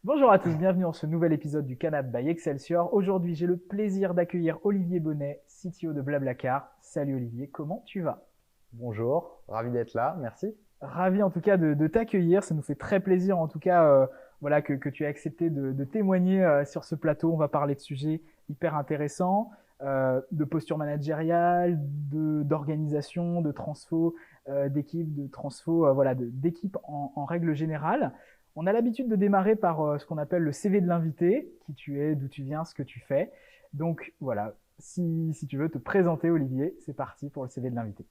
Bonjour à tous, bienvenue dans ce nouvel épisode du Canap by Excelsior. Aujourd'hui, j'ai le plaisir d'accueillir Olivier Bonnet, CTO de Blablacar. Salut Olivier, comment tu vas? Bonjour, ravi d'être là, merci. Ravi en tout cas de t'accueillir, ça nous fait très plaisir en tout cas voilà, que tu aies accepté de témoigner sur ce plateau. On va parler de sujets hyper intéressants, de posture managériale, d'organisation, de transfo, d'équipe, de transfo, voilà, d'équipe en règle générale. On a l'habitude de démarrer par ce qu'on appelle le CV de l'invité, qui tu es, d'où tu viens, ce que tu fais. Donc voilà, si tu veux te présenter Olivier, c'est parti pour le CV de l'invité.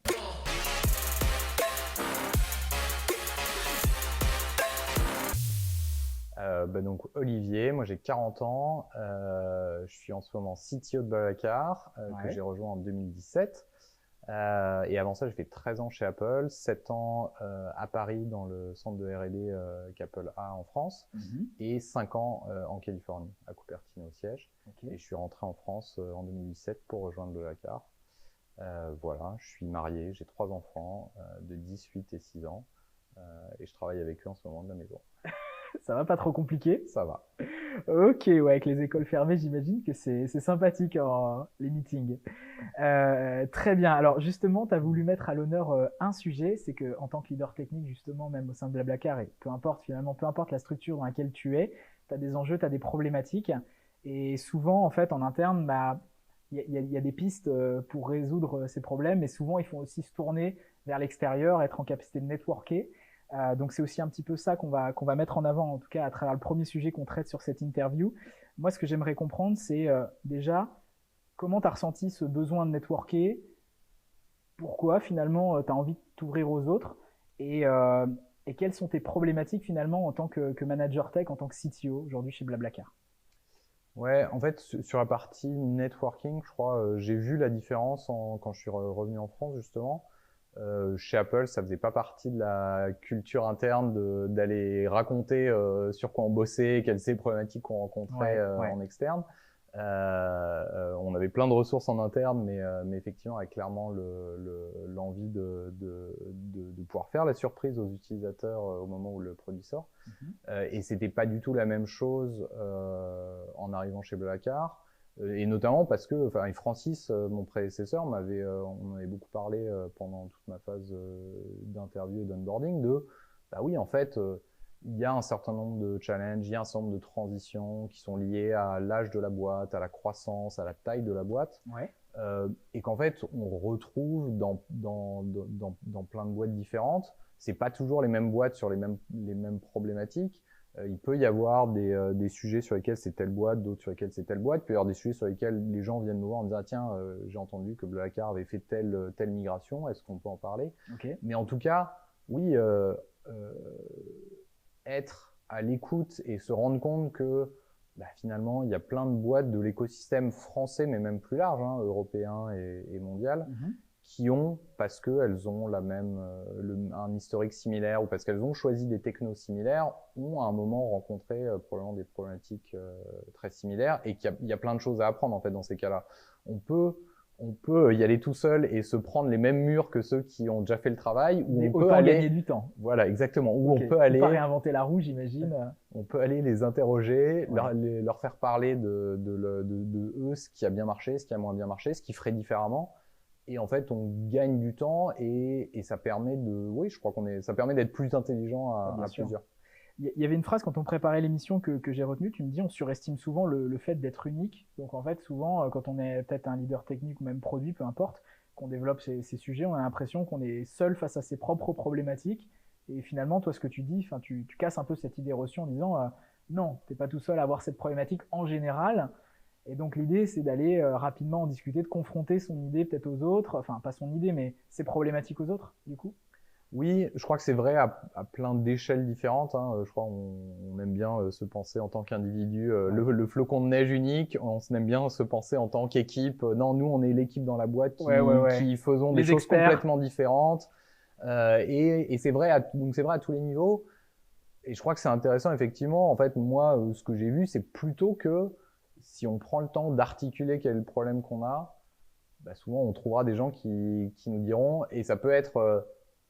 Donc Olivier, moi j'ai 40 ans, je suis en ce moment CTO de Blablacar, que j'ai rejoint en 2017. Et avant ça, j'ai fait 13 ans chez Apple, 7 ans à Paris dans le centre de R&D qu'Apple a en France, et 5 ans en Californie, à Cupertino au siège. Okay. Et je suis rentré en France en 2017 pour rejoindre Blablacar. Voilà, je suis marié, j'ai 3 enfants de 10, 8 et 6 ans, et je travaille avec eux en ce moment de la maison. Ça va, pas trop compliqué? Ça va. Ok, ouais, avec les écoles fermées, j'imagine que c'est sympathique les meetings. Très bien. Alors justement, tu as voulu mettre à l'honneur un sujet, c'est que en tant que leader technique, justement, même au sein de Blablacar, et peu importe finalement, peu importe la structure dans laquelle tu es, tu as des enjeux, tu as des problématiques. Et souvent, en fait, en interne, bah, y a des pistes pour résoudre ces problèmes, mais souvent, il faut aussi se tourner vers l'extérieur, être en capacité de networker. Donc c'est aussi un petit peu ça qu'on va mettre en avant, en tout cas à travers le premier sujet qu'on traite sur cette interview. Moi, ce que j'aimerais comprendre, c'est déjà comment tu as ressenti ce besoin de networker, pourquoi finalement tu as envie de t'ouvrir aux autres, et quelles sont tes problématiques finalement en tant que manager tech, en tant que CTO aujourd'hui chez Blablacar. Ouais, en fait, sur la partie networking, je crois, j'ai vu la différence quand je suis revenu en France, justement. Chez Apple, ça faisait pas partie de la culture interne d'aller raconter sur quoi on bossait, quelles étaient les problématiques qu'on rencontrait en externe. On avait plein de ressources en interne, mais effectivement, avec clairement l'envie de pouvoir faire la surprise aux utilisateurs au moment où le produit sort. Et c'était pas du tout la même chose en arrivant chez Blablacar. Et notamment parce que, enfin, Francis, mon prédécesseur, on avait beaucoup parlé pendant toute ma phase d'interview et d'onboarding bah oui, en fait, il y a un certain nombre de challenges, il y a un certain nombre de transitions qui sont liées à l'âge de la boîte, à la croissance, à la taille de la boîte. Ouais. Et qu'en fait, on retrouve dans plein de boîtes différentes. C'est pas toujours les mêmes boîtes sur les mêmes problématiques. Il peut y avoir des sujets sur lesquels c'est telle boîte, d'autres sur lesquels c'est telle boîte. Il peut y avoir des sujets sur lesquels les gens viennent me voir en disant tiens, j'ai entendu que Blablacar avait fait telle migration, est-ce qu'on peut en parler? Okay. Mais en tout cas, oui, être à l'écoute et se rendre compte que bah, finalement, il y a plein de boîtes de l'écosystème français, mais même plus large, hein, européen et mondial, qui ont, parce qu'elles ont un historique similaire ou parce qu'elles ont choisi des technos similaires, ont à un moment rencontré probablement des problématiques très similaires et qu'il y a plein de choses à apprendre en fait dans ces cas-là. On peut y aller tout seul et se prendre les mêmes murs que ceux qui ont déjà fait le travail. Ou on peut gagner du temps. Voilà, exactement. Ou okay. on peut aller... Pas réinventer la roue, j'imagine. On peut aller les interroger, leur faire parler de eux, ce qui a bien marché, ce qui a moins bien marché, ce qu'ils feraient différemment. Et en fait, on gagne du temps et ça permet je crois ça permet d'être plus intelligent à plusieurs. Il y avait une phrase quand on préparait l'émission que j'ai retenue, tu me dis on surestime souvent le fait d'être unique. Donc en fait, souvent, quand on est peut-être un leader technique ou même produit, peu importe, qu'on développe ces sujets, on a l'impression qu'on est seul face à ses propres problématiques. Et finalement, toi, ce que tu dis, tu casses un peu cette idée reçue en disant non, t'es pas tout seul à avoir cette problématique en général. Et donc l'idée, c'est d'aller rapidement en discuter, de confronter son idée peut-être aux autres, enfin pas son idée, mais ses problématiques aux autres, du coup. Oui, je crois que c'est vrai à plein d'échelles différentes. Hein. Je crois on aime bien se penser en tant qu'individu, le flocon de neige unique. On aime bien se penser en tant qu'équipe. Non, nous, on est l'équipe dans la boîte qui faisons des choses complètement différentes. Et c'est vrai, donc c'est vrai à tous les niveaux. Et je crois que c'est intéressant, effectivement. En fait, moi, ce que j'ai vu, c'est plutôt que si on prend le temps d'articuler quel est le problème qu'on a, bah, souvent on trouvera des gens qui nous diront, et ça peut être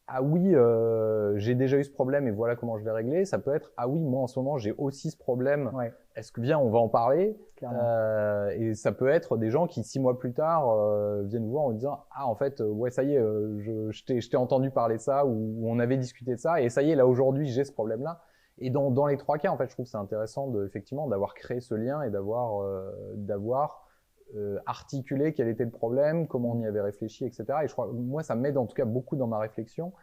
ah oui, j'ai déjà eu ce problème et voilà comment je vais régler. Ça peut être ah oui, moi en ce moment j'ai aussi ce problème. Ouais, Est-ce que viens, on va en parler? clairement. Et ça peut être des gens qui 6 mois plus tard viennent vous voir en disant ah en fait ouais ça y est, je t'ai entendu parler de ça ou on avait discuté de ça et ça y est là aujourd'hui j'ai ce problème-là. Et dans les 3 cas en fait je trouve que c'est intéressant effectivement d'avoir créé ce lien et d'avoir articulé quel était le problème, comment on y avait réfléchi, etc. Et je crois, moi, ça m'aide en tout cas beaucoup dans ma réflexion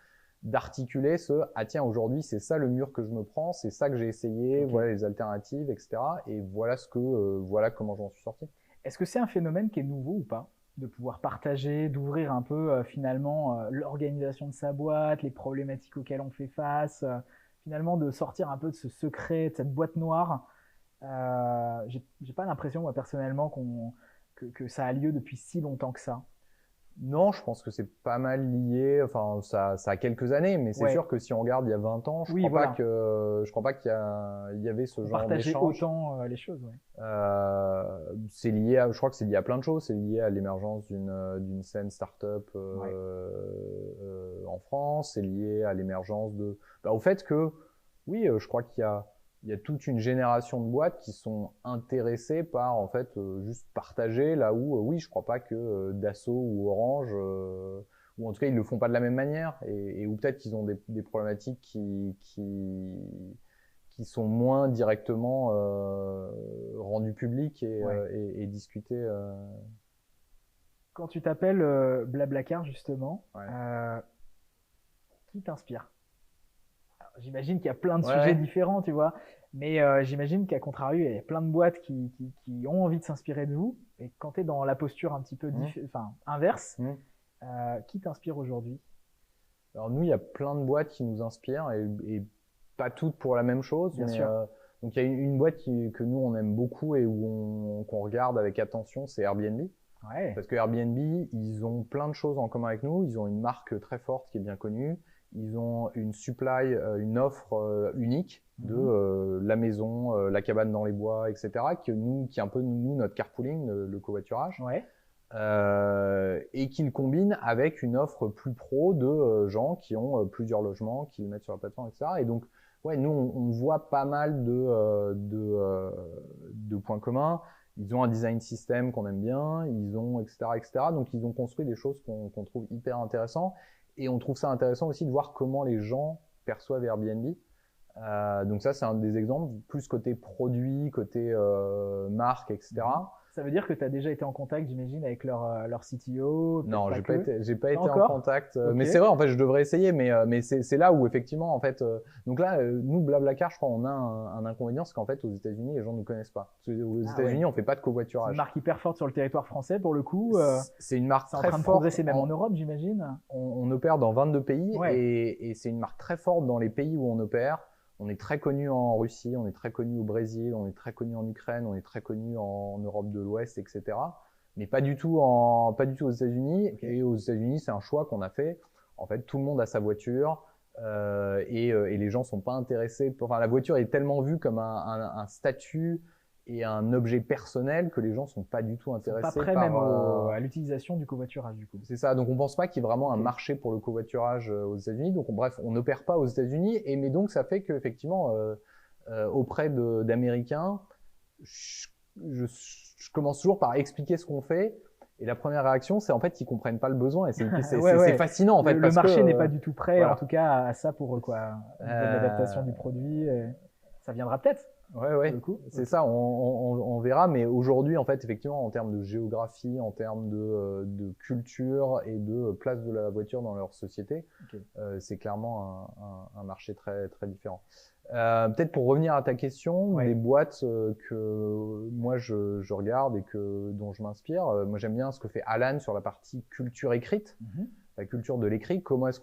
d'articuler ah tiens, aujourd'hui, c'est ça le mur que je me prends, c'est ça que j'ai essayé, voilà les alternatives, etc. Et voilà voilà comment j'en suis sorti. Est-ce que c'est un phénomène qui est nouveau ou pas? De pouvoir partager, d'ouvrir un peu finalement l'organisation de sa boîte, les problématiques auxquelles on fait face, finalement de sortir un peu de ce secret, de cette boîte noire. J'ai pas l'impression, moi personnellement, que ça a lieu depuis si longtemps que ça. Non, je pense que c'est pas mal lié. Enfin, ça a quelques années, mais c'est Ouais, sûr que si on regarde il y a 20 ans, oui, voilà. je crois pas qu'il y avait ce On genre partageait d'échange. autant les choses, ouais. C'est lié à, je crois que c'est lié à plein de choses. C'est lié à l'émergence d'une scène startup Ouais, en France. C'est lié à l'émergence au fait que, oui, je crois il y a toute une génération de boîtes qui sont intéressées par en fait juste partager là où oui je crois pas que Dassault ou Orange ou en tout cas ils le font pas de la même manière et ou peut-être qu'ils ont des problématiques qui sont moins directement rendues publiques ouais. et discutées. Quand tu t'appelles Blablacar, justement, Ouais. qui t'inspire? J'imagine qu'il y a plein de Ouais, sujets ouais. différents, tu vois. Mais j'imagine qu'à contrario, il y a plein de boîtes qui ont envie de s'inspirer de vous. Et quand tu es dans la posture un petit peu enfin, inverse, Mmh. qui t'inspire aujourd'hui? Alors nous, il y a plein de boîtes qui nous inspirent et pas toutes pour la même chose, Bien mais sûr. donc il y a une boîte que nous on aime beaucoup et qu'on regarde avec attention, c'est Airbnb. Ouais. Parce que Airbnb, ils ont plein de choses en commun avec nous. Ils ont une marque très forte qui est bien connue. Ils ont une supply, une offre unique de Mhm. la maison, la cabane dans les bois, etc. Qui est un peu nous notre carpooling, le covoiturage. Ouais. Et qu'ils combinent avec une offre plus pro de gens qui ont plusieurs logements, qui le mettent sur la plateforme, etc. Et donc, ouais, nous, on voit pas mal de points communs. Ils ont un design system qu'on aime bien, ils ont, etc., etc. Donc, ils ont construit des choses qu'on trouve hyper intéressantes. Et on trouve ça intéressant aussi de voir comment les gens perçoivent Airbnb. Donc ça, c'est un des exemples, plus côté produit, côté marque, Mhm. etc. Ça veut dire que tu as déjà été en contact, j'imagine, avec leur CTO, peut-être Non, pas que. j'ai pas Pas été en encore? contact. Ok. Mais c'est vrai, en fait, je devrais essayer. Mais c'est là où effectivement, en fait, donc là, nous, Blablacar, je crois, on a un inconvénient, c'est qu'en fait, aux États-Unis, les gens ne connaissent pas. Parce aux Ah ouais. États-Unis, on fait pas de C'est une covoiturage. marque hyper forte sur le territoire français, pour le coup. C'est une marque C'est en très train de forte. progresser même en Europe, j'imagine. On opère dans 22 pays Ouais. et c'est une marque très forte dans les pays où on opère. On est très connu en Russie, on est très connu au Brésil, on est très connu en Ukraine, on est très connu en Europe de l'Ouest, etc. Mais pas du tout aux États-Unis. Ok. Et aux États-Unis, c'est un choix qu'on a fait. En fait, tout le monde a sa voiture et les gens sont pas intéressés. Enfin, la voiture est tellement vue comme un statut et un objet personnel que les gens sont pas du tout Ils sont pas intéressés prêts même par. à l'utilisation du covoiturage, du coup. C'est ça. Donc on pense pas qu'il y ait vraiment un Ok. marché pour le covoiturage aux États-Unis. Donc bref, on n'opère pas aux États-Unis. Mais donc ça fait qu'effectivement, auprès d'Américains, je, je commence toujours par expliquer ce qu'on fait. Et la première réaction, c'est en fait qu'ils comprennent pas le besoin. Et Ouais, c'est ouais. fascinant en fait Le parce que marché n'est pas du tout prêt, en voilà. tout cas, à ça pour eux, quoi. Au niveau de l'adaptation Euh, du produit. Ça viendra peut-être, Ouais, pour le ouais, coup. c'est Ok. ça, on verra, mais aujourd'hui, en fait, effectivement, en termes de géographie, en termes de culture et de place de la voiture dans leur société, Ok. c'est clairement un marché très, très différent. Peut-être pour revenir à ta question, des Ouais. boîtes que moi je regarde et dont je m'inspire, moi j'aime bien ce que fait Alan sur la partie culture écrite, Mhm. la culture de l'écrit, comment est-ce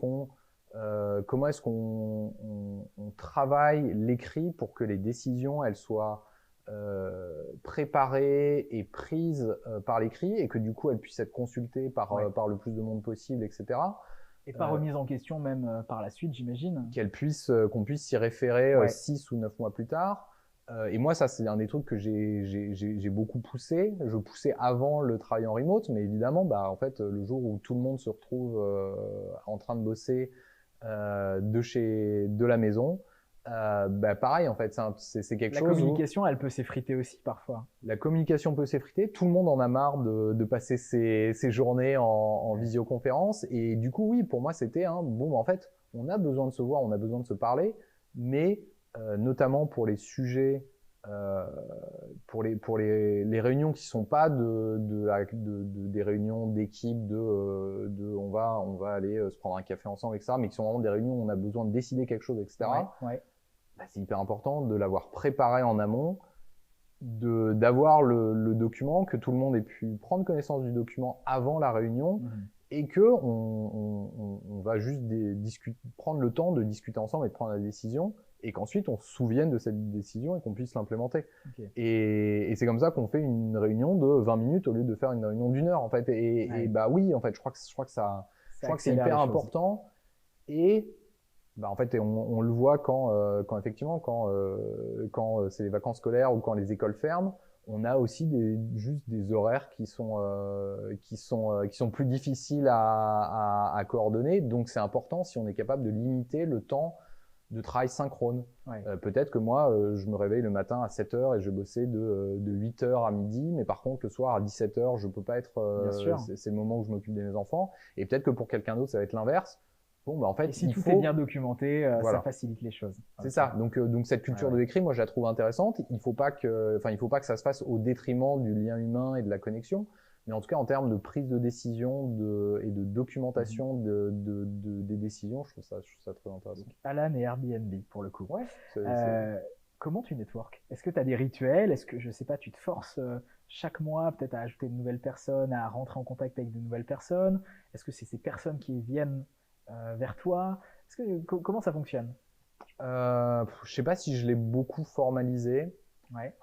on travaille l'écrit pour que les décisions elles soient préparées et prises par l'écrit et que du coup elles puissent être consultées Ouais. par le plus de monde possible, etc. Et pas remise en question même par la suite, j'imagine. Qu'on puisse s'y référer Ouais. 6 ou 9 mois plus tard. Et moi, ça, c'est un des trucs que j'ai beaucoup poussé. Je poussais avant le travail en remote, mais évidemment, bah, en fait, le jour où tout le monde se retrouve en train de bosser de la maison, bah, pareil, en fait, c'est quelque La chose où communication, elle peut s'effriter aussi parfois. la communication peut s'effriter. Tout le monde en a marre de passer ses journées en visioconférence. Et du coup, oui, pour moi, c'était bon, en fait, on a besoin de se voir, on a besoin de se parler, mais notamment pour les sujets, pour les réunions qui sont pas des réunions d'équipe, on va aller se prendre un café ensemble, etc., mais qui sont vraiment des réunions où on a besoin de décider quelque chose, etc. Ouais. Bah, c'est hyper important de l'avoir préparé en amont, d'avoir le document, que tout le monde ait pu prendre connaissance du document avant la réunion, et que on va juste prendre le temps de discuter ensemble et de prendre la décision, et qu'ensuite on se souvienne de cette décision et qu'on puisse l'implémenter. Okay. Et c'est comme ça qu'on fait une réunion de 20 minutes au lieu de faire une réunion d'1 heure, en fait. Et bah oui, en fait, je crois que c'est hyper important. Et bah, en fait, on le voit quand effectivement, quand c'est les vacances scolaires ou quand les écoles ferment, on a aussi juste des horaires qui sont plus difficiles à coordonner. Donc, c'est important si on est capable de limiter le temps de travail synchrone. Ouais. Peut-être que moi, je me réveille le matin à 7h et je vais bosser de 8h à midi, mais par contre, le soir à 17h, je peux pas être... c'est le moment où je m'occupe de mes enfants. Et peut-être que pour quelqu'un d'autre, ça va être l'inverse. Bon, bah en fait, et si tout est bien documenté, voilà. ça facilite les choses. C'est ça. Donc cette culture de l'écrit, moi, je la trouve intéressante. Il faut pas que ça se fasse au détriment du lien humain et de la connexion. Mais en tout cas, en termes de prise de décision et de documentation des décisions, je trouve ça très intéressant. Alan et Airbnb, pour le coup. Ouais. Comment tu network? Est-ce que tu as des rituels? Est-ce que, je sais pas, tu te forces chaque mois peut-être à ajouter de nouvelles personnes, à rentrer en contact avec de nouvelles personnes? Est-ce que c'est ces personnes qui viennent vers toi? Comment ça fonctionne? Je sais pas si je l'ai beaucoup formalisé. Ouais.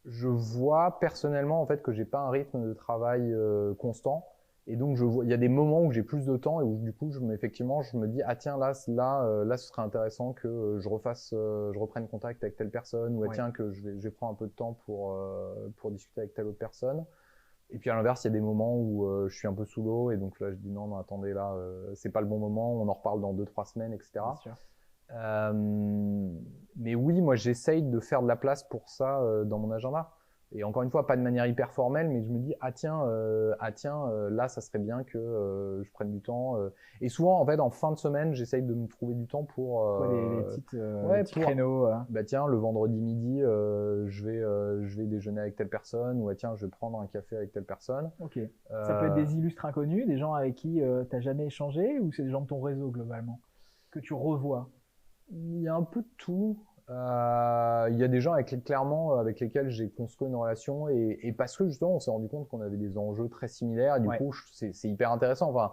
Je vois personnellement en fait que j'ai pas un rythme de travail constant, et donc il y a des moments où j'ai plus de temps et où du coup je me dis ah tiens là ce serait intéressant que je reprenne contact avec telle personne, ou ah, tiens que je vais prendre un peu de temps pour discuter avec telle autre personne. Et puis à l'inverse, il y a des moments où je suis un peu sous l'eau et donc là je dis non attendez, là c'est pas le bon moment, on en reparle dans 2-3 semaines, etc. Bien sûr. Mais oui, moi j'essaye de faire de la place pour ça dans mon agenda. Et encore une fois, pas de manière hyper formelle, mais je me dis là ça serait bien que je prenne du temps. Et souvent en fait en fin de semaine, j'essaye de me trouver du temps pour des petits créneaux. Bah tiens, le vendredi midi, je vais déjeuner avec telle personne, ou tiens, je vais prendre un café avec telle personne. Ok. Ça peut être des illustres inconnus, des gens avec qui t'as jamais échangé, ou c'est des gens de ton réseau globalement que tu revois? Il y a un peu de tout. Il y a des gens avec lesquels j'ai construit une relation, et parce que justement on s'est rendu compte qu'on avait des enjeux très similaires, et du coup c'est hyper intéressant. Enfin,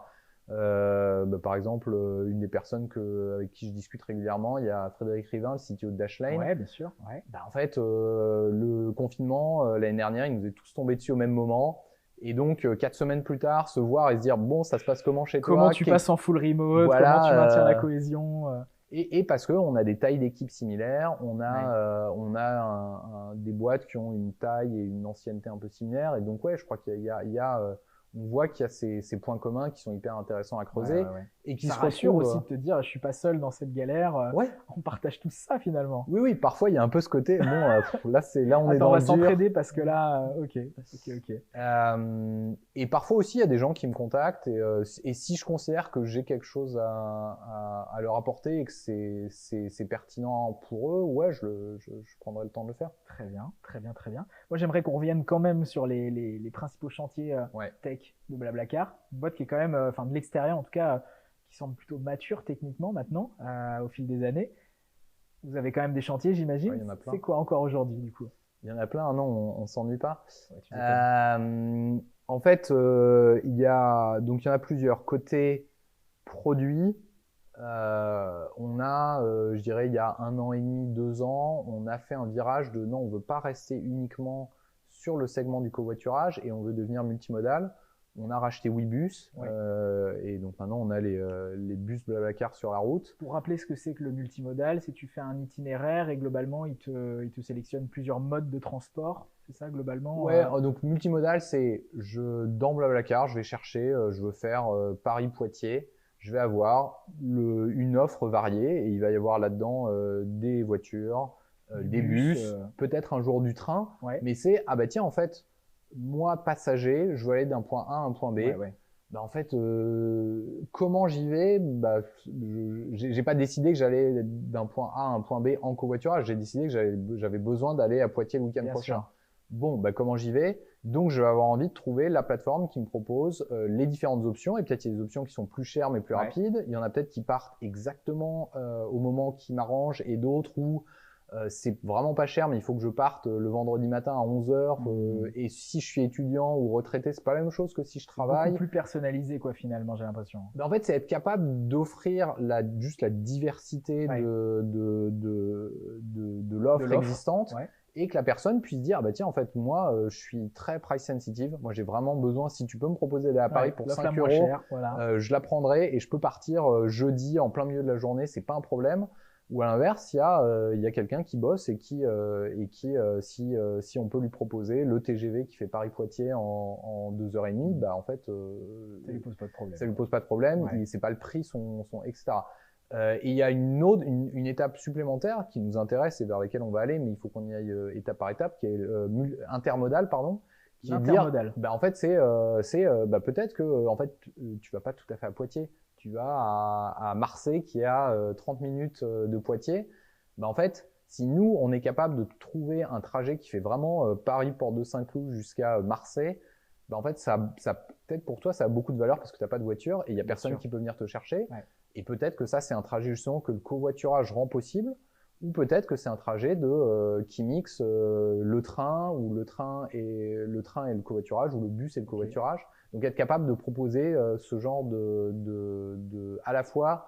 par exemple, une des personnes avec qui je discute régulièrement, il y a Frédéric Rivin, le CTO de Dashlane. Ouais, bien sûr. Ouais. Bah, en fait, le confinement l'année dernière, il nous est tous tombé dessus au même moment. Et donc, 4 semaines plus tard, se voir et se dire bon, ça se passe comment chez toi? Comment tu passes en full remote? Voilà, comment tu maintiens la cohésion? Et parce qu'on a des tailles d'équipe similaires, on a des boîtes qui ont une taille et une ancienneté un peu similaires, et donc je crois on voit qu'il y a ces points communs qui sont hyper intéressants à creuser, et qui ça se rassure retrouvent aussi de te dire je suis pas seul dans cette galère. On partage tout ça finalement. Oui, parfois il y a un peu ce côté bon là on est dans le dur. On va s'entraider parce que là ok. Et parfois aussi il y a des gens qui me contactent, et si je considère que j'ai quelque chose à leur apporter et que c'est pertinent pour eux, je prendrai le temps de le faire. Très bien. Moi j'aimerais qu'on revienne quand même sur les principaux chantiers tech de Blablacar, une boîte qui est quand même, de l'extérieur en tout cas, qui semble plutôt mature techniquement maintenant, au fil des années. Vous avez quand même des chantiers, j'imagine. Il y en a plein. C'est quoi encore aujourd'hui du coup? Il y en a plein, non, on s'ennuie pas. En fait, il y en a plusieurs. Côté produit, on a, je dirais, il y a 1 an et demi, 2 ans, on a fait un virage non, on veut pas rester uniquement sur le segment du covoiturage, et on veut devenir multimodal. On a racheté Webus, Ouais. et donc maintenant on a les bus Blablacar sur la route. Pour rappeler ce que c'est que le multimodal, c'est que tu fais un itinéraire et globalement, il te sélectionne plusieurs modes de transport. C'est ça, globalement Ouais, donc multimodal, c'est dans Blablacar, je vais chercher, je veux faire Paris-Poitiers, je vais avoir une offre variée et il va y avoir là-dedans des voitures, Du des bus, bus, peut-être un jour du train, ouais, mais c'est, ah bah tiens, en fait, moi, passager, je veux aller d'un point A à un point B. ouais, ouais. Bah, en fait, comment j'y vais? Bah, j'ai pas décidé que j'allais d'un point A à un point B en covoiturage. J'ai décidé que j'avais besoin d'aller à Poitiers le week-end Bien prochain. sûr. Bon, bah, comment j'y vais? Donc, je vais avoir envie de trouver la plateforme qui me propose les différentes options. Et peut-être il y a des options qui sont plus chères mais plus Ouais. rapides. Il y en a peut-être qui partent exactement au moment qui m'arrange et d'autres où c'est vraiment pas cher, mais il faut que je parte le vendredi matin à 11h. Et si je suis étudiant ou retraité, c'est pas la même chose que si je travaille. Beaucoup plus personnalisé, quoi, finalement, j'ai l'impression. Ben, en fait, c'est être capable d'offrir juste la diversité Ouais. de l'offre existante. Ouais. Et que la personne puisse dire, ah bah tiens, en fait, moi, je suis très price sensitive. Moi, j'ai vraiment besoin, si tu peux me proposer d'aller à Paris pour l'offre la 5 moins euros, chère, voilà. je la prendrai et je peux partir jeudi en plein milieu de la journée, c'est pas un problème. Ou à l'inverse, il y a quelqu'un qui bosse et qui, si on peut lui proposer le TGV qui fait Paris-Poitiers en 2h30, bah en fait, Ça lui pose pas de problème. ça lui pose pas de problème. Ouais. C'est pas le prix, etc. Et il y a une étape supplémentaire qui nous intéresse et vers laquelle on va aller, mais il faut qu'on y aille étape par étape, qui est intermodal, pardon, qui est de dire, bah en fait bah peut-être que en fait tu vas pas tout à fait à Poitiers, tu vas à Marseille qui est à 30 minutes de Poitiers. Bah en fait, si nous on est capable de trouver un trajet qui fait vraiment Paris-Porte de Saint-Cloud jusqu'à Marseille, bah en fait ça peut-être pour toi ça a beaucoup de valeur parce que t'as pas de voiture et il y a personne qui peut venir te chercher. Ouais. Et peut-être que ça, c'est un trajet justement que le covoiturage rend possible, ou peut-être que c'est un trajet qui mixe le train et le covoiturage, ou le bus et le covoiturage. Donc être capable de proposer ce genre à la fois,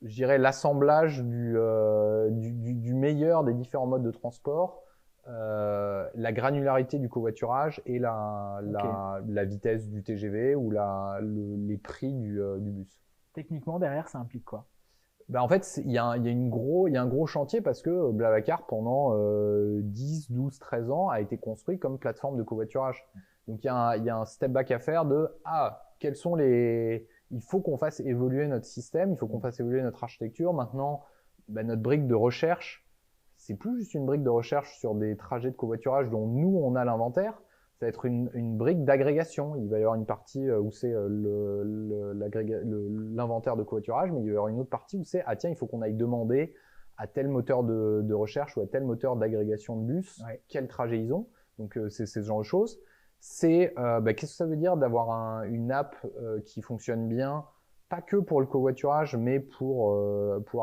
je dirais, l'assemblage du meilleur des différents modes de transport, la granularité du covoiturage et la vitesse du TGV ou les prix du bus. Techniquement, derrière, ça implique quoi? Ben en fait, il y a un gros chantier parce que Blablacar, pendant 10, 12, 13 ans, a été construit comme plateforme de covoiturage. Donc il y a un step back à faire quels sont il faut qu'on fasse évoluer notre système, il faut qu'on fasse évoluer notre architecture. Maintenant, notre brique de recherche, c'est plus juste une brique de recherche sur des trajets de covoiturage dont nous, on a l'inventaire. Ça va être une brique d'agrégation. Il va y avoir une partie où c'est l'inventaire de covoiturage, mais il va y avoir une autre partie où c'est tiens, il faut qu'on aille demander à tel moteur de recherche ou à tel moteur d'agrégation de bus quel trajet ils ont. Donc c'est ce genre de choses. Qu'est-ce que ça veut dire d'avoir une app qui fonctionne bien, pas que pour le covoiturage, mais pour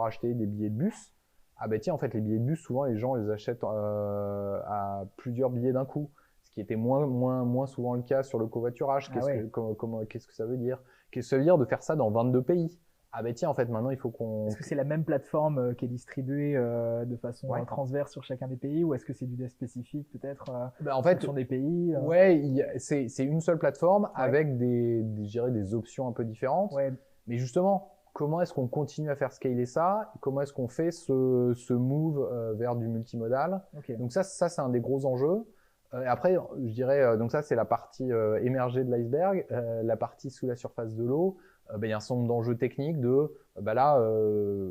acheter des billets de bus. Ah ben tiens, en fait, les billets de bus, souvent les gens les achètent à plusieurs billets d'un coup. Qui était moins souvent le cas sur le covoiturage. Qu'est-ce que ça veut dire? Qu'est-ce que ça veut dire de faire ça dans 22 pays? Ah ben tiens, en fait, maintenant, il faut qu'on... Est-ce que c'est la même plateforme qui est distribuée de façon transverse sur chacun des pays ou est-ce que c'est du spécifique peut-être en fait, sur des pays Ouais, c'est une seule plateforme avec des options un peu différentes. Ouais. Mais justement, comment est-ce qu'on continue à faire scaler ça? Comment est-ce qu'on fait ce move vers du multimodal? Donc ça c'est un des gros enjeux. Après, je dirais, donc ça c'est la partie émergée de l'iceberg, la partie sous la surface de l'eau. Il y a un certain nombre d'enjeux techniques là,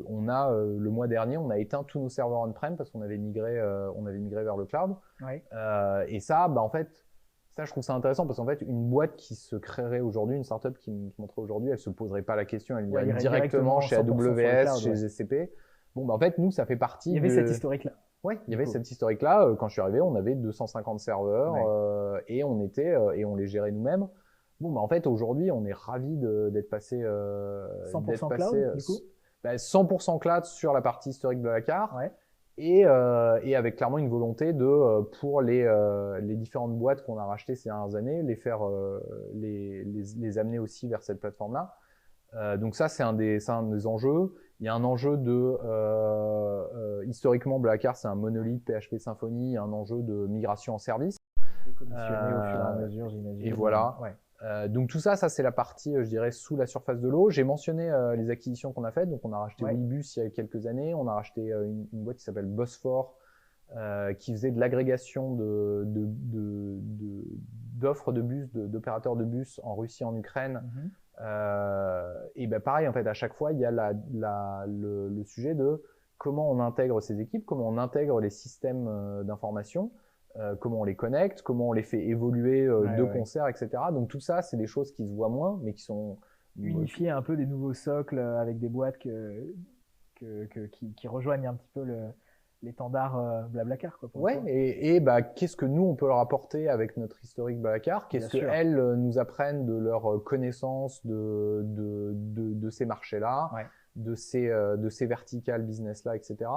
on a le mois dernier, on a éteint tous nos serveurs on-prem parce qu'on avait migré vers le cloud. Et ça, en fait, ça je trouve ça intéressant parce qu'en fait, une boîte qui se créerait aujourd'hui, une startup qui montrait aujourd'hui, elle se poserait pas la question, elle irait directement chez AWS, chez GCP. Bon, en fait, nous, ça fait partie. Il y avait cette historique-là. Ouais, il y avait cette historique-là. Quand je suis arrivé, on avait 250 serveurs et on les gérait nous-mêmes. Bon, en fait, aujourd'hui, on est ravis d'être passé 100% cloud, du coup 100% cloud sur la partie historique de Blablacar. Et avec clairement une volonté pour les différentes boîtes qu'on a rachetées ces dernières années, les amener aussi vers cette plateforme-là. Donc ça, c'est un des enjeux. Il y a un enjeu historiquement, Blablacar, c'est un monolithe PHP Symfony, un enjeu de migration en service. Décommissionné au fur et à mesure, j'imagine. Et voilà. Donc tout ça, c'est la partie, je dirais, sous la surface de l'eau. J'ai mentionné les acquisitions qu'on a faites. Donc on a racheté Webus il y a quelques années. On a racheté une boîte qui s'appelle Bosfor, qui faisait de l'agrégation d'offres de bus, d'opérateurs de bus en Russie, en Ukraine. Et ben pareil, en fait, à chaque fois, il y a le sujet de comment on intègre ces équipes, comment on intègre les systèmes d'information, comment on les connecte, comment on les fait évoluer de concert, etc. Donc tout ça, c'est des choses qui se voient moins, mais qui sont unifier un peu des nouveaux socles avec des boîtes qui rejoignent un petit peu l'étendard Blablacar, quoi. Ouais, et bah, qu'est-ce que nous, on peut leur apporter avec notre historique Blablacar? Qu'est-ce qu'elles nous apprennent de leur connaissance de ces marchés-là, de ces verticales business-là, etc.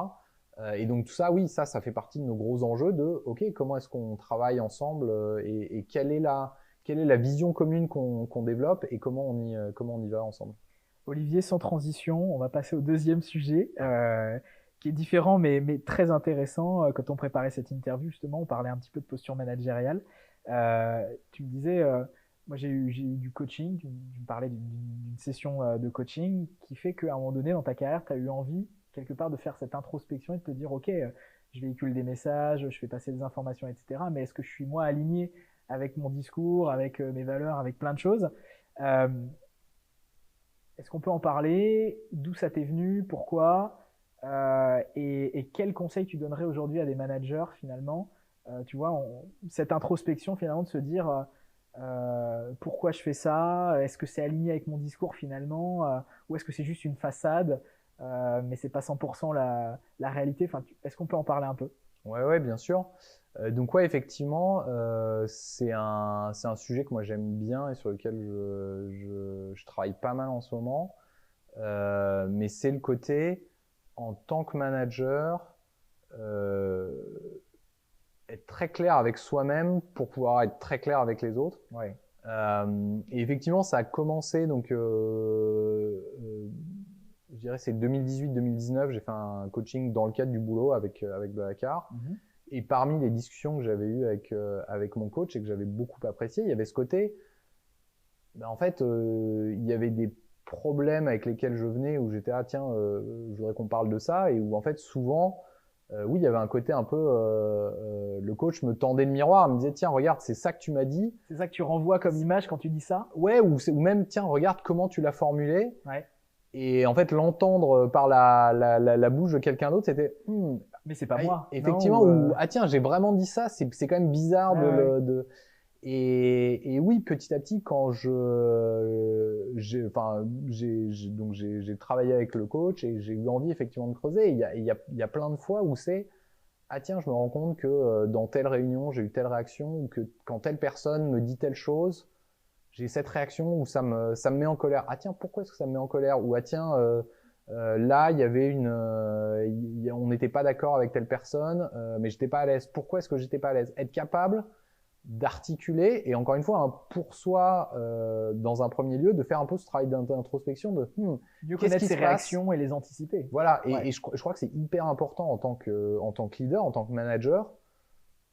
Et donc tout ça, oui, ça fait partie de nos gros enjeux de, OK, comment est-ce qu'on travaille ensemble et quelle est la vision commune qu'on développe et comment on y va ensemble. Olivier, sans transition, on va passer au deuxième sujet. Qui est différent mais très intéressant. Quand on préparait cette interview, justement, on parlait un petit peu de posture managériale. Tu me disais, moi j'ai eu du coaching, tu me parlais d'une session de coaching qui fait qu'à un moment donné dans ta carrière, tu as eu envie quelque part de faire cette introspection et de te dire, ok, je véhicule des messages, je fais passer des informations, etc. Mais est-ce que je suis moi aligné avec mon discours, avec mes valeurs, avec plein de choses Est-ce qu'on peut en parler? D'où ça t'est venu? Pourquoi? Et quel conseil tu donnerais aujourd'hui à des managers finalement, tu vois, cette introspection finalement de se dire pourquoi je fais ça, est-ce que c'est aligné avec mon discours finalement, ou est-ce que c'est juste une façade, mais c'est pas 100% la réalité. Enfin, est-ce qu'on peut en parler un peu? Ouais, bien sûr. Donc ouais, effectivement, c'est un sujet que moi j'aime bien et sur lequel je travaille pas mal en ce moment, mais c'est le côté en tant que manager, être très clair avec soi-même pour pouvoir être très clair avec les autres. Et effectivement, ça a commencé, donc je dirais c'est 2018-2019, j'ai fait un coaching dans le cadre du boulot avec Blablacar. Et parmi les discussions que j'avais eues avec mon coach et que j'avais beaucoup apprécié, il y avait ce côté, en fait, il y avait des problèmes avec lesquels je venais où j'étais tiens, je voudrais qu'on parle de ça, et où en fait souvent oui, il y avait un côté un peu le coach me tendait le miroir, me disait tiens, regarde, c'est ça que tu m'as dit, c'est ça que tu renvoies comme image quand tu dis ça, ou même tiens, regarde comment tu l'as formulé, et en fait l'entendre par la bouche de quelqu'un d'autre, c'était mais c'est pas moi, effectivement, ou tiens, j'ai vraiment dit ça, c'est quand même bizarre Et oui, petit à petit, quand j'ai travaillé avec le coach et j'ai eu envie effectivement de creuser. Il y a plein de fois où c'est tiens, je me rends compte que dans telle réunion j'ai eu telle réaction, ou que quand telle personne me dit telle chose, j'ai cette réaction où ça me met en colère. Tiens, pourquoi est-ce que ça me met en colère? Ou tiens, là il y avait on n'était pas d'accord avec telle personne, mais j'étais pas à l'aise. Pourquoi est-ce que j'étais pas à l'aise? Être capable d'articuler, et encore une fois, pour soi, dans un premier lieu, de faire un peu ce travail d'introspection de mieux connaître ses réactions et les anticiper. Voilà, et je crois que c'est hyper important en tant que leader, en tant que manager.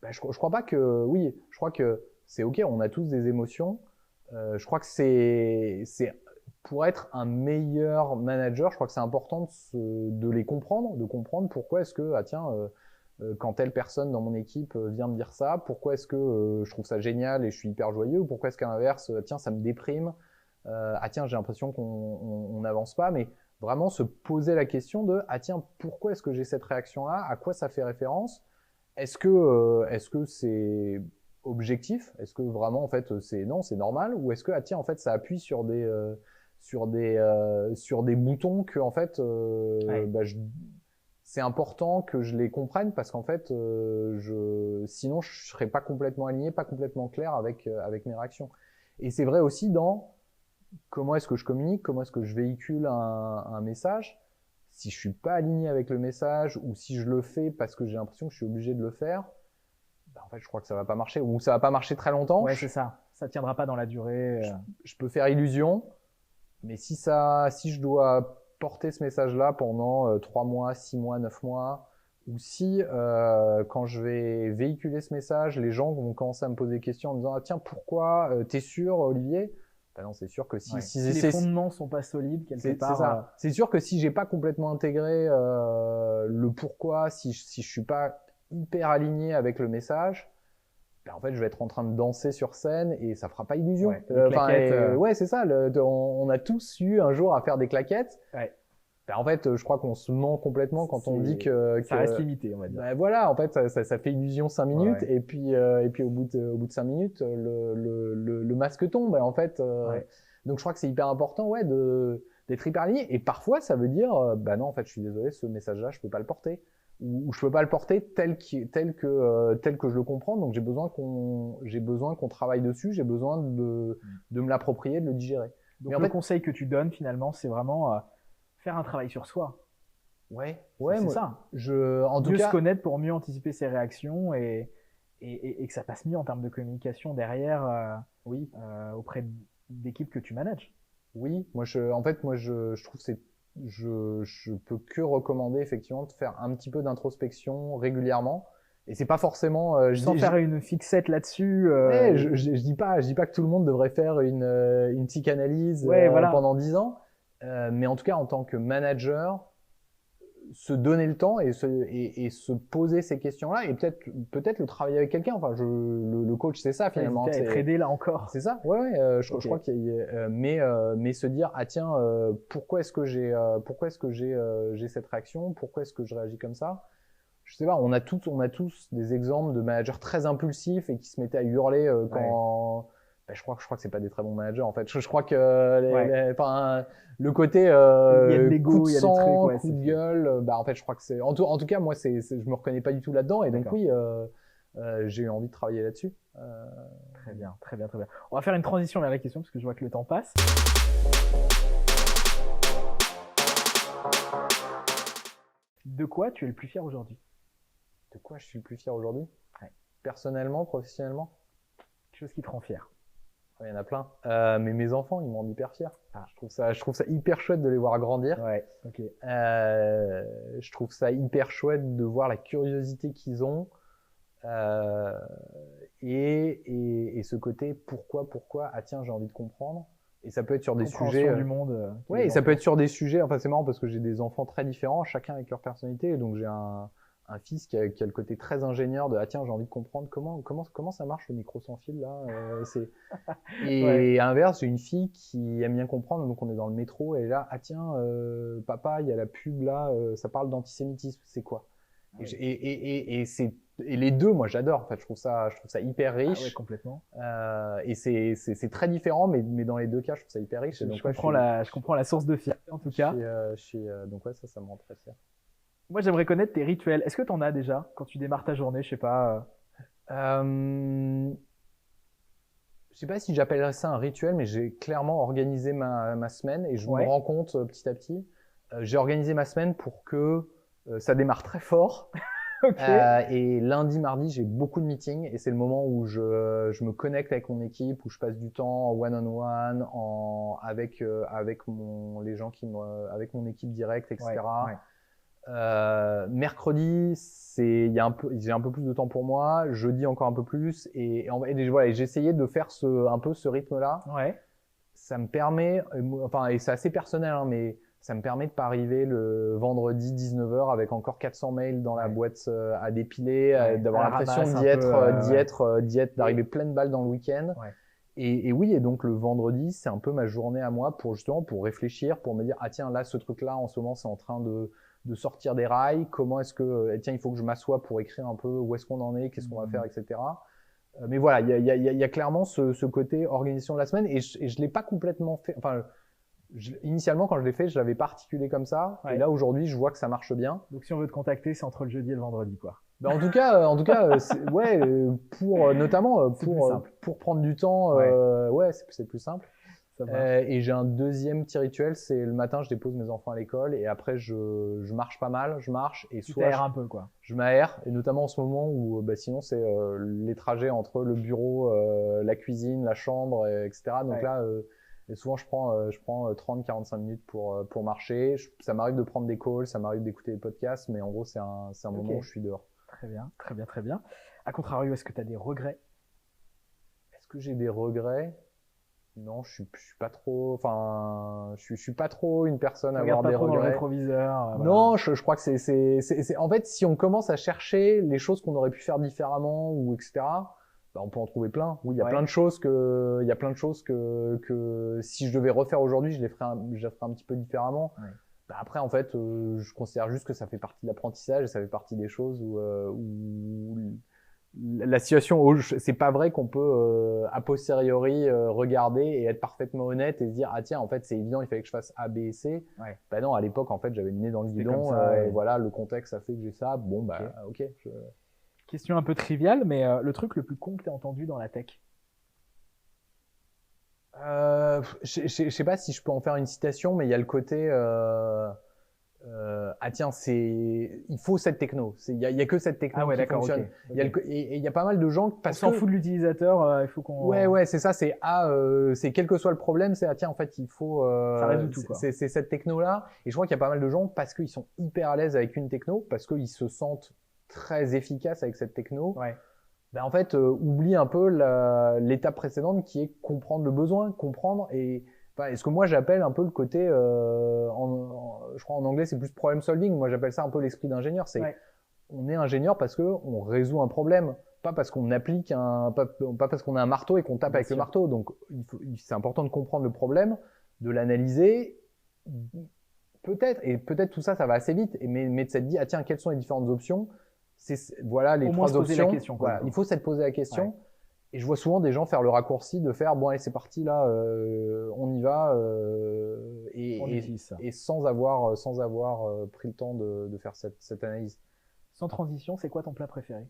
Je crois pas que, oui, je crois que c'est ok, on a tous des émotions. Je crois que c'est pour être un meilleur manager, je crois que c'est important de les comprendre, de comprendre pourquoi est-ce que, tiens, quand telle personne dans mon équipe vient me dire ça, pourquoi est-ce que je trouve ça génial et je suis hyper joyeux, ou pourquoi est-ce qu'à l'inverse, tiens, ça me déprime, tiens, j'ai l'impression qu'on n'avance pas, mais vraiment se poser la question de tiens, pourquoi est-ce que j'ai cette réaction-là, à quoi ça fait référence, est-ce que c'est objectif, est-ce que vraiment en fait c'est normal, ou est-ce que tiens, en fait ça appuie sur des boutons que en fait c'est important que je les comprenne, parce qu'en fait, sinon je serais pas complètement aligné, pas complètement clair avec mes réactions. Et c'est vrai aussi dans comment est-ce que je communique, comment est-ce que je véhicule un message. Si je suis pas aligné avec le message, ou si je le fais parce que j'ai l'impression que je suis obligé de le faire, en fait, je crois que ça va pas marcher, ou ça va pas marcher très longtemps. Ouais, c'est ça. Ça tiendra pas dans la durée. Je peux faire illusion, mais si je dois porter ce message-là pendant 3 mois, 6 mois, 9 mois, ou si quand je vais véhiculer ce message, les gens vont commencer à me poser des questions en me disant ah, tiens pourquoi t'es sûr Olivier? Ben non, c'est sûr que Ouais. Si les fondements sont pas solides quelque part. C'est ça. C'est sûr que si j'ai pas complètement intégré le pourquoi, si je suis pas hyper aligné avec le message, ben en fait je vais être en train de danser sur scène et ça fera pas illusion. Ouais, ouais, c'est ça. On a tous eu un jour à faire des claquettes. Ouais. Ben, en fait, je crois qu'on se ment complètement quand on dit que ça reste limité, on va dire. Ben voilà, en fait, ça fait illusion 5 minutes, Ouais. et puis au bout de 5 minutes, le masque tombe. Et en fait, Ouais. donc je crois que c'est hyper important, ouais, d'être hyper aligné. Et parfois, ça veut dire, bah non, en fait, je suis désolé, ce message-là, je peux pas le porter, ou je peux pas le porter tel que je le comprends. Donc j'ai besoin qu'on travaille dessus, j'ai besoin de me l'approprier, de le digérer. Donc mais en le fait, conseil que tu donnes finalement, c'est vraiment faire un travail sur soi. ouais, C'est moi, ça. en tout Mieux cas, se connaître pour mieux anticiper ses réactions et que ça passe mieux en termes de communication derrière oui. Auprès d'équipes que tu manages. Oui, en fait, moi, je trouve que je peux que recommander effectivement de faire un petit peu d'introspection régulièrement. Et c'est pas forcément, Sans faire une fixette là-dessus. Ouais, je dis pas que tout le monde devrait faire une psychanalyse Ouais, voilà. pendant 10 ans. Mais en tout cas, en tant que manager, se donner le temps et se poser ces questions-là et peut-être le travailler avec quelqu'un. Enfin, le coach, c'est ça finalement. C'est être aidé là encore. C'est ça. Ouais, je crois qu'il y a, mais se dire ah tiens, pourquoi est-ce que j'ai cette réaction? Pourquoi est-ce que je réagis comme ça? Je sais pas. On a tous des exemples de managers très impulsifs et qui se mettaient à hurler quand. Ben, je crois que c'est pas des très bons managers en fait. Je crois que le côté il y a de l'ego, coup de il y a sang, des trucs, coup de gueule, bah en fait je crois que c'est en tout cas moi je me reconnais pas du tout là-dedans et donc oui j'ai eu envie de travailler là-dessus. Très bien, très bien, très bien. On va faire une transition vers la question parce que je vois que le temps passe. De quoi tu es le plus fier aujourd'hui? De quoi je suis le plus fier aujourd'hui? Ouais. Personnellement, professionnellement? Quelque chose qui te rend fier. Il y en a plein. Mais mes enfants, ils me rendent hyper fier. Ah. Je trouve ça hyper chouette de les voir grandir. Ouais, ok. Je trouve ça hyper chouette de voir la curiosité qu'ils ont. Et ce côté pourquoi, ah tiens, j'ai envie de comprendre. Et ça peut être sur des sujets. Du monde. Ouais, et ça peut être sur des sujets. Enfin, c'est marrant parce que j'ai des enfants très différents, chacun avec leur personnalité. Donc j'ai un fils qui a le côté très ingénieur de ah tiens j'ai envie de comprendre comment ça marche le micro sans fil là et ouais. À l'inverse j'ai une fille qui aime bien comprendre, donc on est dans le métro et là ah tiens papa il y a la pub là ça parle d'antisémitisme, c'est quoi? Ouais. Et les deux moi j'adore en fait, je trouve ça hyper riche. Ah ouais, complètement. Et c'est très différent mais dans les deux cas je trouve ça hyper riche. Et donc, je comprends la source de fierté en tout cas. Donc ouais ça me rend très fier. Moi, j'aimerais connaître tes rituels. Est-ce que tu en as déjà quand tu démarres ta journée? Je sais pas. Je sais pas si j'appellerais ça un rituel, mais j'ai clairement organisé ma semaine et je me rends compte petit à petit. J'ai organisé ma semaine pour que ça démarre très fort. Okay. Et lundi, mardi, j'ai beaucoup de meetings et c'est le moment où je me connecte avec mon équipe, où je passe du temps en one-on-one, avec les gens avec mon équipe directe, etc. Ouais. Mercredi, j'ai un peu plus de temps pour moi. Jeudi, encore un peu plus. Et voilà, j'ai essayé de faire un peu ce rythme-là. Ouais. Ça me permet, enfin, et c'est assez personnel, hein, mais ça me permet de pas arriver le vendredi 19h avec encore 400 mails dans la boîte à dépiler, d'avoir l'impression d'y être, d'arriver pleine balle dans le week-end. Ouais. Et oui, et donc le vendredi, c'est un peu ma journée à moi pour réfléchir, pour me dire ah tiens là ce truc-là en ce moment c'est en train de sortir des rails, comment est-ce que tiens il faut que je m'assoie pour écrire un peu où est-ce qu'on en est, qu'est-ce qu'on va faire, etc. Mais voilà, il y a clairement ce côté organisation de la semaine et je l'ai pas complètement fait. Enfin, initialement quand je l'ai fait, je l'avais pas articulé comme ça. Ouais. Et là aujourd'hui, je vois que ça marche bien. Donc si on veut te contacter, c'est entre le jeudi et le vendredi, quoi. Ben, en tout cas, ouais, notamment pour prendre du temps, ouais, c'est plus simple. Et j'ai un deuxième petit rituel, c'est le matin, je dépose mes enfants à l'école et après je marche pas mal, et tu t'aères un peu quoi. Je m'aère et notamment en ce moment où sinon c'est les trajets entre le bureau, la cuisine, la chambre, etc. Donc là, Et souvent, je prends 30-45 minutes pour marcher. Ça m'arrive de prendre des calls, ça m'arrive d'écouter des podcasts, mais en gros, c'est un moment où je suis dehors. Très bien, très bien, très bien. À contrario, est-ce que tu as des regrets? Est-ce que j'ai des regrets? Non, je suis pas trop, enfin, je suis pas trop une personne à avoir des Regarde pas trop dans le regrets. rétroviseur. Voilà. Non, je crois que en fait, si on commence à chercher les choses qu'on aurait pu faire différemment ou etc., bah, on peut en trouver plein. Oui, il y a Ouais. plein de choses que si je devais refaire aujourd'hui, je les ferais un petit peu différemment. Ouais. Bah, après, en fait, je considère juste que ça fait partie de l'apprentissage et ça fait partie des choses où la situation, c'est pas vrai qu'on peut a posteriori regarder et être parfaitement honnête et se dire ah tiens en fait c'est évident il fallait que je fasse A B et C. Ouais. Bah non, à l'époque en fait j'avais le nez dans le C'était guidon, comme ça, ouais. voilà le contexte a fait que j'ai ça. Bon bah ok. Question un peu triviale, mais le truc le plus con que tu as entendu dans la tech? Je sais pas si je peux en faire une citation, mais il y a le côté ah tiens il faut cette techno. Il y a que cette techno qui fonctionne. Okay. Il y a pas mal de gens parce qu'on s'en fout de l'utilisateur, il faut qu'on. Ouais, c'est ça. C'est quel que soit le problème, c'est tiens en fait il faut. Ça résout tout quoi. C'est cette techno là. Et je crois qu'il y a pas mal de gens parce qu'ils sont hyper à l'aise avec une techno, parce qu'ils se sentent très efficaces avec cette techno. Ouais. Ben en fait oublie un peu l'étape précédente qui est comprendre le besoin, comprendre et ce que moi j'appelle un peu le côté, je crois en anglais c'est plus problem solving. Moi j'appelle ça un peu l'esprit d'ingénieur. C'est on est ingénieur parce que on résout un problème, pas parce qu'on applique pas parce qu'on a un marteau et qu'on tape avec le marteau. Donc c'est important de comprendre le problème, de l'analyser. Peut-être tout ça va assez vite, mais de s'être dit ah tiens quelles sont les différentes options. Voilà les trois options. Voilà, il faut s'être posé la question. Ouais. Et je vois souvent des gens faire le raccourci de faire bon allez c'est parti là, on y va et sans avoir pris le temps de faire cette analyse. Sans transition, c'est quoi ton plat préféré?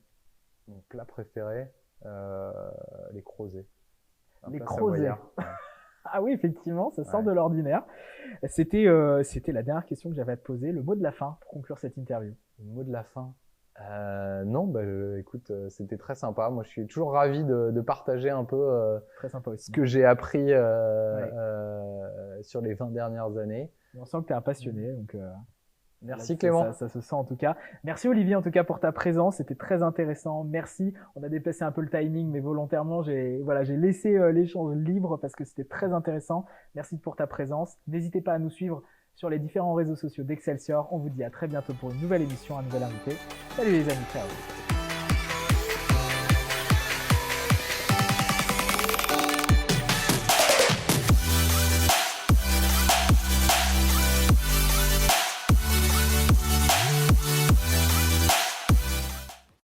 Mon plat préféré, les crozets. Les crozets. Ouais. Ah oui, effectivement, ça sort de l'ordinaire. C'était la dernière question que j'avais à te poser. Le mot de la fin pour conclure cette interview. Le mot de la fin. Non, écoute, c'était très sympa. Moi, je suis toujours ravi de partager un peu très sympa aussi. Ce que j'ai appris sur les 20 dernières années. On sent que tu es un passionné, donc merci Clément. Ça se sent en tout cas. Merci Olivier en tout cas pour ta présence, c'était très intéressant. Merci. On a déplacé un peu le timing, mais volontairement j'ai laissé l'échange libre parce que c'était très intéressant. Merci pour ta présence. N'hésitez pas à nous suivre sur les différents réseaux sociaux d'Excelsior. On vous dit à très bientôt pour une nouvelle émission, un nouvel invité. Salut les amis, ciao.